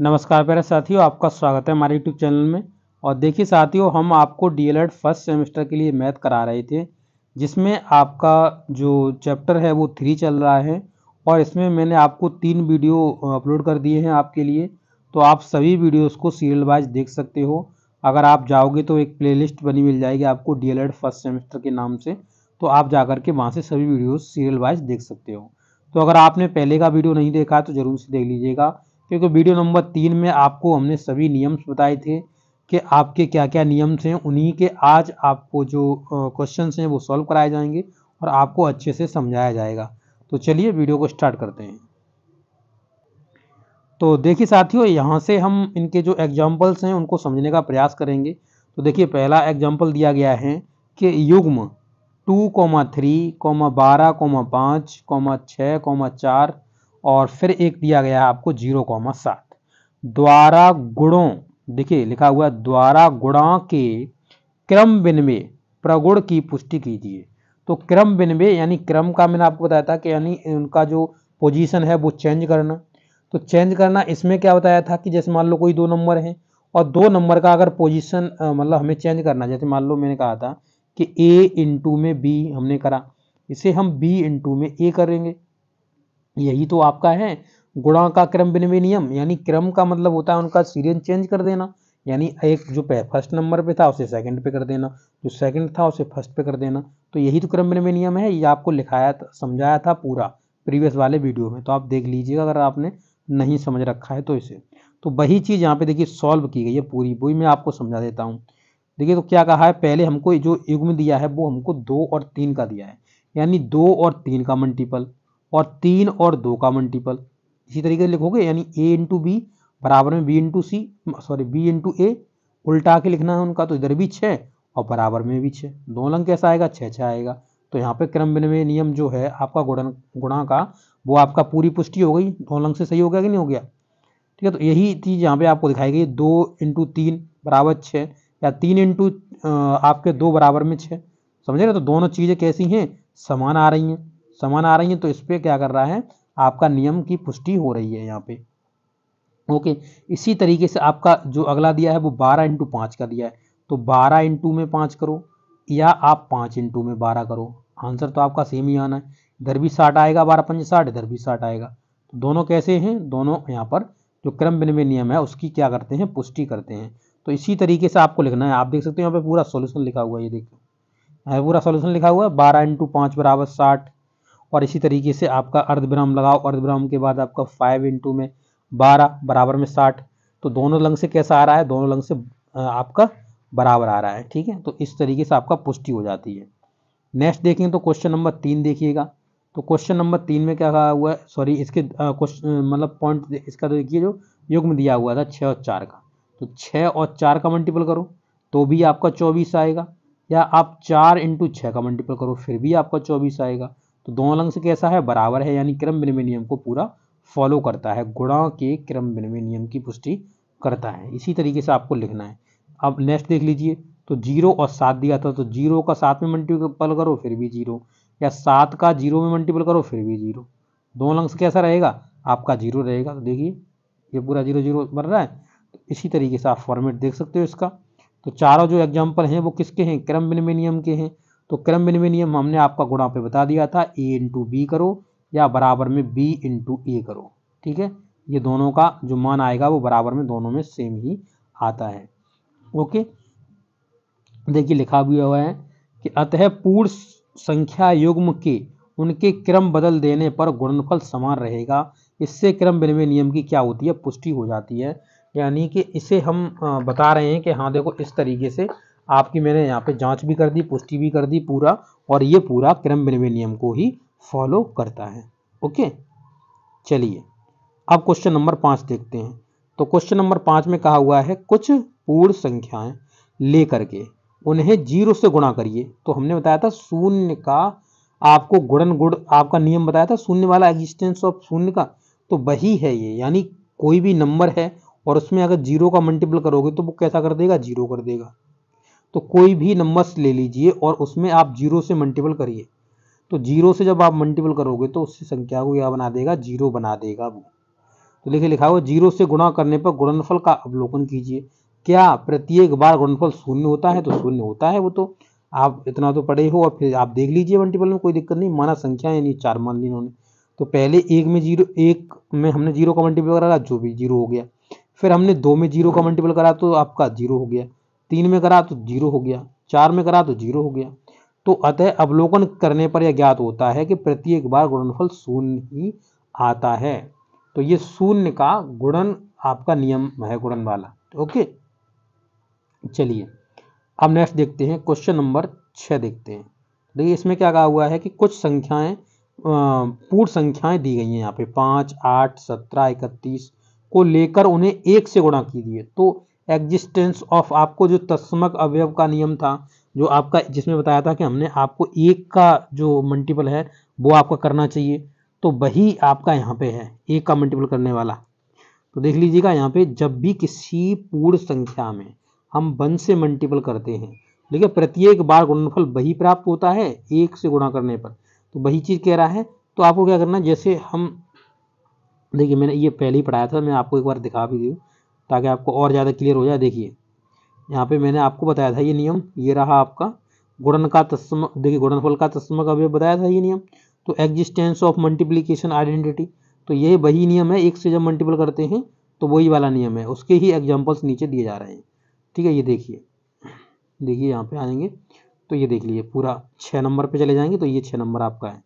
नमस्कार प्यारे साथियों, आपका स्वागत है हमारे यूट्यूब चैनल में। और देखिए साथियों, हम आपको डीएलएड फर्स्ट सेमेस्टर के लिए मैथ करा रहे थे, जिसमें आपका जो चैप्टर है वो 3 चल रहा है। और इसमें मैंने आपको 3 वीडियो अपलोड कर दिए हैं आपके लिए, तो आप सभी वीडियोस को सीरियल वाइज देख सकते हो। अगर आप जाओगे तो एक प्लेलिस्ट बनी मिल जाएगी आपको डीएलएड फर्स्ट सेमेस्टर के नाम से, तो आप जाकर के वहाँ से सभी वीडियोस सीरियल वाइज देख सकते हो। तो अगर आपने पहले का वीडियो नहीं देखा है तो ज़रूर से देख लीजिएगा, क्योंकि वीडियो नंबर 3 में आपको हमने सभी नियम बताए थे कि आपके क्या क्या नियम्स हैं। उन्हीं के आज आपको जो क्वेश्चंस हैं वो सॉल्व कराए जाएंगे और आपको अच्छे से समझाया जाएगा। तो चलिए वीडियो को स्टार्ट करते हैं। तो देखिए साथियों, यहाँ से हम इनके जो एग्जाम्पल्स हैं उनको समझने का प्रयास करेंगे। तो देखिए पहला एग्जाम्पल दिया गया है कि युग्म 2,3, 12, 5, 6, 4 और फिर एक दिया गया है आपको 0,7 द्वारा गुणों, देखिए लिखा हुआ है द्वारा गुणा के क्रम विनिमय प्रगुण की पुष्टि कीजिए। तो क्रम विनिमय यानी क्रम का मैंने आपको बताया था कि यानी उनका जो पोजीशन है वो चेंज करना। तो चेंज करना इसमें क्या बताया था कि जैसे मान लो कोई 2 नंबर है और 2 नंबर का अगर पोजीशन मतलब हमें चेंज करना, जैसे मान लो मैंने कहा था कि a इंटू में b हमने करा, इसे हम b इंटू में a करेंगे। यही तो आपका है गुणा का क्रम विनिमय नियम। यानी क्रम का मतलब होता है उनका सीरियल चेंज कर देना, यानी एक जो फर्स्ट नंबर पे था उसे सेकंड पे कर देना, जो सेकंड था उसे फर्स्ट पे कर देना। तो यही तो क्रम विनिमय नियम है। ये आपको लिखाया था, समझाया था पूरा प्रीवियस वाले वीडियो में, तो आप देख लीजिएगा अगर आपने नहीं समझ रखा है तो इसे। तो वही चीज़ यहाँ पे देखिए सॉल्व की गई है पूरी, वही मैं आपको समझा देता हूँ। देखिए तो क्या कहा है, पहले हमको जो युग्म दिया है वो हमको 2 और 3 का दिया है, यानी 2 और 3 का मल्टीपल और 3 और 2 का मल्टीपल। इसी तरीके से लिखोगे, यानी a इंटू बी बराबर में b इंटू सी, सॉरी b इंटू ए, उल्टा के लिखना है उनका। तो इधर भी 6 और बराबर में भी 6, दोनों लंग कैसा आएगा, 6 6 आएगा। तो यहाँ पे क्रम विनिमय नियम जो है आपका गुणा का, वो आपका पूरी पुष्टि हो गई, दोनों लंग से सही हो गया कि नहीं हो गया। ठीक है, तो यही चीज़ यहाँ पे आपको दिखाई गई, 2 इंटू 3 बराबर 6 या 3 इंटू आपके 2 बराबर में 6। समझ रहे, तो दोनों चीज़ें कैसी हैं, समान आ रही हैं, समान आ रही हैं। तो इस पर क्या कर रहा है, आपका नियम की पुष्टि हो रही है यहाँ पे। ओके, इसी तरीके से आपका जो अगला दिया है वो 12 इंटू 5 का दिया है। तो 12 इंटू में 5 करो या आप 5 इंटू में 12 करो, आंसर तो आपका सेम ही आना है। इधर भी 60 आएगा, 12 पंजे 60, इधर भी 60 आएगा। तो दोनों कैसे हैं, दोनों यहाँ पर जो क्रम विनिमय नियम है उसकी क्या करते हैं, पुष्टि करते हैं। तो इसी तरीके से आपको लिखना है। आप देख सकते हो यहाँ पे पूरा सॉल्यूशन लिखा हुआ है, ये देखो पूरा सॉल्यूशन लिखा हुआ है। 12 इंटू 5 बराबर 60। और इसी तरीके से आपका अर्धविराम लगाओ, अर्धविराम के बाद आपका 5 इंटू में 12 बराबर में 60। तो दोनों लंग से कैसा आ रहा है, दोनों लंग से आपका बराबर आ रहा है। ठीक है, तो इस तरीके से आपका पुष्टि हो जाती है। नेक्स्ट देखेंगे तो क्वेश्चन नंबर 3 देखिएगा। तो क्वेश्चन नंबर 3 में क्या कहा हुआ है, सॉरी इसके क्वेश्चन मतलब पॉइंट इसका तो देखिए, जो युग्म दिया हुआ था 6 और 4 का, तो 6 और 4 का मल्टीपल करो तो भी आपका 24 आएगा, या आप 4 इंटू 6 का मल्टीपल करो फिर भी आपका 24 आएगा। तो दोनों लंग से कैसा है, बराबर है, यानी क्रम विनिमय नियम को पूरा फॉलो करता है, गुणा के क्रम विनिमय नियम की पुष्टि करता है। इसी तरीके से आपको लिखना है। अब नेक्स्ट देख लीजिए, तो 0 और 7 दिया था, तो 0 का 7 में मल्टीपल करो फिर भी 0, या 7 का 0 में मल्टीपल करो फिर भी 0। दोनों लंग से कैसा रहेगा, आपका 0 रहेगा। तो देखिए ये पूरा 0 0 बन रहा है। तो इसी तरीके से आप फॉर्मेट देख सकते हो इसका। तो चारों जो एग्जाम्पल हैं वो किसके हैं, क्रम विनिमय नियम के हैं। तो क्रम विनिमय नियम हमने आपका गुणा पे बता दिया था, a इंटू बी करो या बराबर में b इंटू ए करो। ठीक है, ये दोनों का जो मान आएगा वो बराबर में दोनों में सेम ही आता है। ओके, देखिए लिखा भी हुआ है कि अतः पूर्ण संख्या युग्म के उनके क्रम बदल देने पर गुणनफल समान रहेगा। इससे क्रम विनिमय नियम की क्या होती है, पुष्टि हो जाती है। यानी कि इसे हम बता रहे हैं कि हाँ देखो, इस तरीके से आपकी मैंने यहाँ पे जांच भी कर दी, पुष्टि भी कर दी पूरा, और ये पूरा क्रम विनिमय नियम को ही फॉलो करता है। ओके, चलिए अब क्वेश्चन नंबर 5 देखते हैं। तो क्वेश्चन नंबर 5 में कहा हुआ है कुछ पूर्ण संख्याएं लेकर के उन्हें 0 से गुणा करिए। तो हमने बताया था शून्य का आपको गुण आपका नियम बताया था, शून्य वाला एग्जिस्टेंस ऑफ शून्य का, तो वही है ये। यानी कोई भी नंबर है और उसमें अगर 0 का मल्टीपल करोगे तो वो कैसा कर देगा, 0 कर देगा। तो कोई भी नंबर्स ले लीजिए और उसमें आप 0 से मल्टीपल करिए। तो 0 से जब आप मल्टीपल करोगे तो उससे संख्या को क्या बना देगा, 0 बना देगा वो। तो देखिए लिखा हुआ 0 से गुणा करने पर गुणनफल का अवलोकन कीजिए। क्या प्रत्येक बार गुणनफल शून्य होता है? तो शून्य होता है, वो तो आप इतना तो पढ़े हो और फिर आप देख लीजिए मल्टीपल में, कोई दिक्कत नहीं। माना संख्या यानी 4 मान ली इन्होंने, तो पहले एक में हमने 0 का मल्टीपल करा, जो भी 0 हो गया। फिर हमने 2 में 0 का मल्टीपल करा तो आपका 0 हो गया, 3 में करा तो 0 हो गया, 4 में करा तो 0 हो गया। तो अतः अवलोकन करने पर यह ज्ञात होता है कि प्रत्येक बार गुणनफल शून्य ही आता है। तो ये शून्य का गुणन आपका नियम है, गुणन वाला। ओके, चलिए अब नेक्स्ट देखते हैं, क्वेश्चन नंबर 6 देखते हैं। देखिए इसमें क्या कहा हुआ है कि कुछ संख्याएं पूर्ण संख्याएं दी गई हैं यहाँ पे 5, 8, 17, 31 को लेकर उन्हें 1 से गुणा कीजिए। तो एग्जिस्टेंस ऑफ, आपको जो तत्समक अवयव का नियम था, जो आपका जिसमें बताया था कि हमने आपको 1 का जो मल्टीपल है वो आपका करना चाहिए, तो वही आपका यहाँ पे है 1 का मल्टीपल करने वाला। तो देख लीजिएगा यहाँ पे, जब भी किसी पूर्ण संख्या में हम 1 से मल्टीपल करते हैं, देखिए प्रत्येक बार गुणनफल वही प्राप्त होता है 1 से गुणा करने पर, तो वही चीज़ कह रहा है। तो आपको क्या करना है, जैसे हम देखिए मैंने ये पहले ही पढ़ाया था, मैं आपको एक बार दिखा भी दूँ ताकि आपको और ज़्यादा क्लियर हो जाए। देखिए यहाँ पे मैंने आपको बताया था ये नियम, ये रहा आपका गुणन का तत्समक, देखिए गुणनफल का तत्समक अवयव बताया था ये नियम। तो एग्जिस्टेंस ऑफ मल्टीप्लिकेशन आइडेंटिटी, तो ये वही नियम है, 1 से जब मल्टीपल करते हैं तो वही वाला नियम है, उसके ही एग्जाम्पल्स नीचे दिए जा रहे हैं। ठीक है, ये देखिए यहाँ पे आएंगे तो ये देख लीजिए पूरा 6 नंबर पे चले जाएंगे, तो ये 6 नंबर आपका है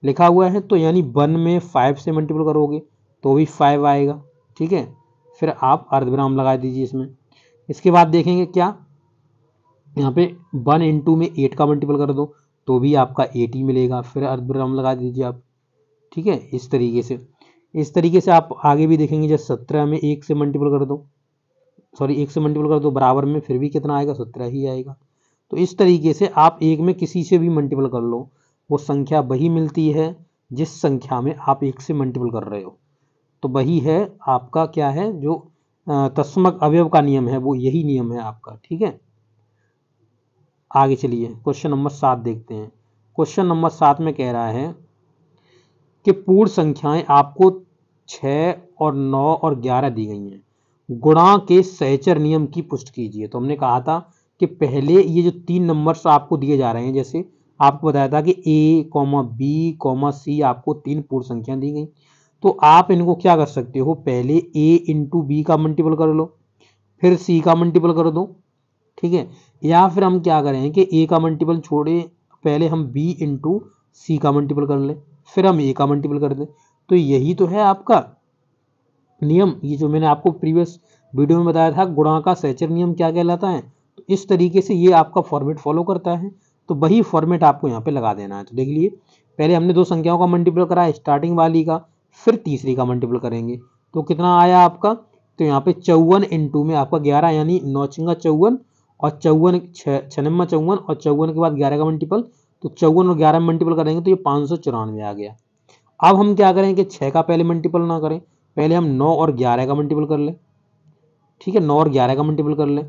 लिखा हुआ है। तो यानी 1 में 5 से मल्टीपल करोगे तो भी 5 आएगा। ठीक है, फिर आप अर्धविराम लगा दीजिए इसमें। इसके बाद देखेंगे क्या, यहाँ पे 1 इंटू में 8 का मल्टीपल कर दो तो भी आपका 8 ही मिलेगा, फिर अर्धविराम लगा दीजिए आप। ठीक है, इस तरीके से आप आगे भी देखेंगे। जैसे 17 में 1 से मल्टीपल कर दो, सॉरी 1 से मल्टीपल कर दो बराबर में, फिर भी कितना आएगा, 17 ही आएगा। तो इस तरीके से आप 1 में किसी से भी मल्टीपल कर लो, वो संख्या वही मिलती है जिस संख्या में आप 1 से मल्टीपल कर रहे हो। तो वही है आपका क्या है, जो तत्समक अवयव का नियम है, वो यही नियम है आपका। ठीक है, आगे चलिए क्वेश्चन नंबर 7 देखते हैं। क्वेश्चन नंबर 7 में कह रहा है कि पूर्ण संख्याएं आपको 6 और 9 और 11 दी गई हैं, गुणा के सहचर नियम की पुष्टि कीजिए। तो हमने कहा था कि पहले ये जो 3 नंबर्स आपको दिए जा रहे हैं, जैसे आपको बताया था कि A, B, C आपको 3 पूर्ण संख्या दी गई, तो आप इनको क्या कर सकते हो, पहले A इंटू बी का मल्टीपल कर लो, फिर C का मल्टीपल कर दो। ठीक है, या फिर हम क्या करें कि A का मल्टीपल छोड़े, पहले हम B इंटू सी का मल्टीपल कर ले, फिर हम A का मल्टीपल कर दें। तो यही तो है आपका नियम, ये जो मैंने आपको प्रीवियस वीडियो में बताया था, गुणा का सहचर नियम क्या कहलाता है। तो इस तरीके से ये आपका फॉर्मेट फॉलो करता है, तो वही फॉर्मेट आपको यहाँ पे लगा देना है। तो देख लिए, पहले हमने 2 संख्याओं का मल्टीपल करा, स्टार्टिंग वाली का, फिर तीसरी का मल्टीपल करेंगे, तो कितना आया आपका, तो यहाँ पे 54 इंटू में आपका 11, यानी 9 × 54 और 54 6 × 54 और 54 के बाद 11 का मल्टीपल, तो 54 और 11 में मल्टीपल करेंगे तो ये 594 आ गया। अब हम क्या करें कि 6 का पहले मल्टीपल ना करें, पहले हम 9 और 11 का मल्टीपल कर लें। ठीक है, 9 और 11 का मल्टीपल कर लें,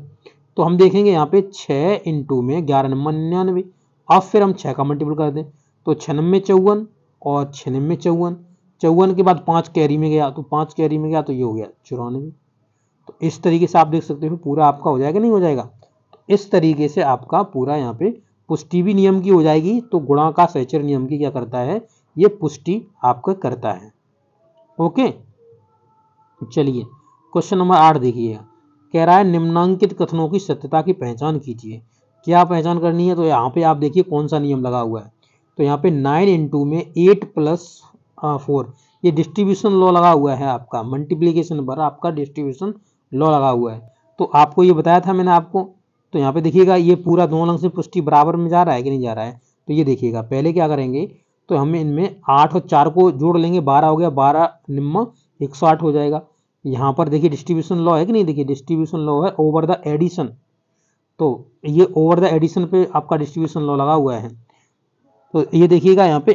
तो हम देखेंगे यहाँ पे 6 इंटू में 11 × 99। अब फिर हम 6 का मल्टीपल कर दें, तो 6 × 54 और 6 × 54, 54 के बाद 5 कैरी में गया, तो 5 कैरी में गया तो ये हो गया 94। तो इस तरीके से आप देख सकते हो पूरा आपका हो जाएगा, नहीं हो जाएगा। तो इस तरीके से आपका पूरा यहाँ पे पुष्टि भी नियम की हो जाएगी, तो गुणा का सहचर नियम की क्या करता है, ये पुष्टि आपका करता है। ओके, चलिए क्वेश्चन नंबर 8 देखिएगा, कह रहा है निम्नांकित कथनों की सत्यता की पहचान कीजिए। क्या पहचान करनी है, तो यहाँ पे आप देखिए कौन सा नियम लगा हुआ है। तो यहाँ पे 9 इंटू में 8 + 4, ये डिस्ट्रीब्यूशन लॉ लगा हुआ है आपका, मल्टीप्लीकेशन पर आपका डिस्ट्रीब्यूशन लॉ लगा हुआ है। तो आपको ये बताया था मैंने आपको। तो यहाँ पे देखिएगा ये पूरा दोनों अंक से पुष्टि बराबर में जा रहा है कि नहीं जा रहा है। तो ये देखिएगा, पहले क्या करेंगे, तो हम इनमें 8 और 4 को जोड़ लेंगे, 12 हो गया, 12 निम्न 108 हो जाएगा। यहाँ पर देखिए डिस्ट्रीब्यूशन लॉ है कि नहीं, देखिए डिस्ट्रीब्यूशन लॉ है ओवर द एडिशन, तो ये ओवर द एडिशन पे आपका डिस्ट्रीब्यूशन लॉ लगा हुआ है। तो ये देखिएगा यहाँ पे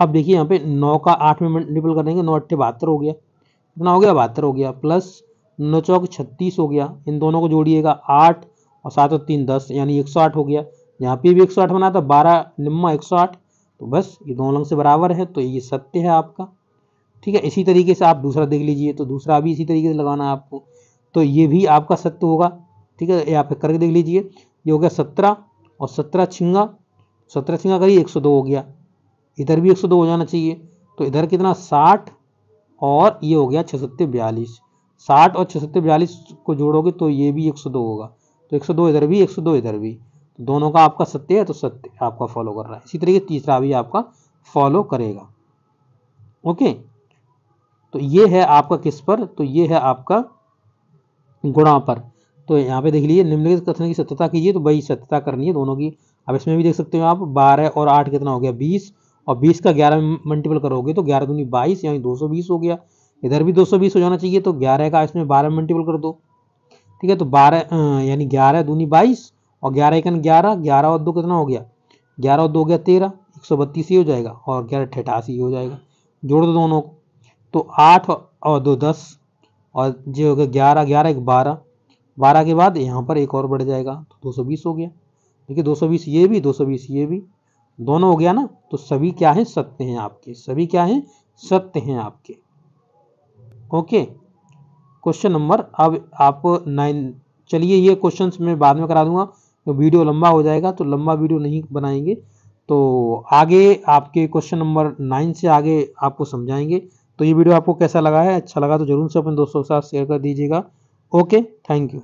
अब देखिए यहाँ पे 9 का 8 में मल्टीपल करेंगे, 9 × 8 = 72 हो गया, कितना हो गया, 72 हो गया, प्लस 9 × 4 = 36 हो गया, इन दोनों को जोड़िएगा 8 और 7 और 3 10, यानी 108 हो गया। यहाँ पे भी 108 बना था, 12 निम्न 108, तो बस ये दोनों अंक से बराबर है, तो ये सत्य है आपका। ठीक है। इसी तरीके से आप दूसरा देख लीजिए, तो दूसरा भी इसी तरीके से लगाना है आपको, तो ये भी आपका सत्य होगा। ठीक है, यहाँ पे करके देख लीजिए, ये हो गया 17 और 17 छिंगा, 17 छिंगा करिए 102 हो गया, इधर भी 102 हो जाना चाहिए। तो इधर कितना 60 और ये हो गया 6 सत्ते 42, 60 और 6 सत्ते 42 को जोड़ोगे तो ये भी 102 होगा। तो 102 इधर भी 102 इधर भी, तो दोनों का आपका सत्य है, तो सत्य आपका फॉलो कर रहा है। इसी तरीके तीसरा भी आपका फॉलो करेगा। ओके, तो ये है आपका किस पर, तो ये है आपका गुणा पर। तो यहाँ पे देख लीजिए, निम्नलिखित कथन की सत्यता कीजिए, तो भाई सत्यता करनी है दोनों की। अब इसमें भी देख सकते हो आप 12 और 8 कितना हो गया 20, और 20 का 11 मल्टीपल करोगे तो 11 दूनी 22 यानी 220 हो गया। इधर भी 220 हो जाना चाहिए, तो 11 का इसमें 12 मल्टीपल कर दो। ठीक है, तो 12 यानी 11 दूनी 22 और 11 एकन 11, 11 और 2 कितना हो गया 11 और 2 हो गया 13, 132 ही हो जाएगा, और 11 88 हो जाएगा। जोड़ दो दोनों को, तो 8 और 2 10, और जो हो गया 11, 11 एक 12, 12 के बाद यहाँ पर एक और बढ़ जाएगा, तो 220 हो गया। देखिए 220 ये भी, 220 ये भी, दोनों हो गया ना। तो सभी क्या है सत्य हैं आपके, सभी क्या हैं सत्य हैं आपके। ओके, क्वेश्चन नंबर अब आप 9, चलिए ये क्वेश्चंस मैं बाद में करा दूंगा, तो वीडियो लंबा हो जाएगा, तो लंबा वीडियो नहीं बनाएंगे। तो आगे आपके क्वेश्चन नंबर 9 से आगे आपको समझाएंगे। तो ये वीडियो आपको कैसा लगा है, अच्छा लगा तो जरूर से अपने दोस्तों के साथ शेयर कर दीजिएगा। Okay, thank you.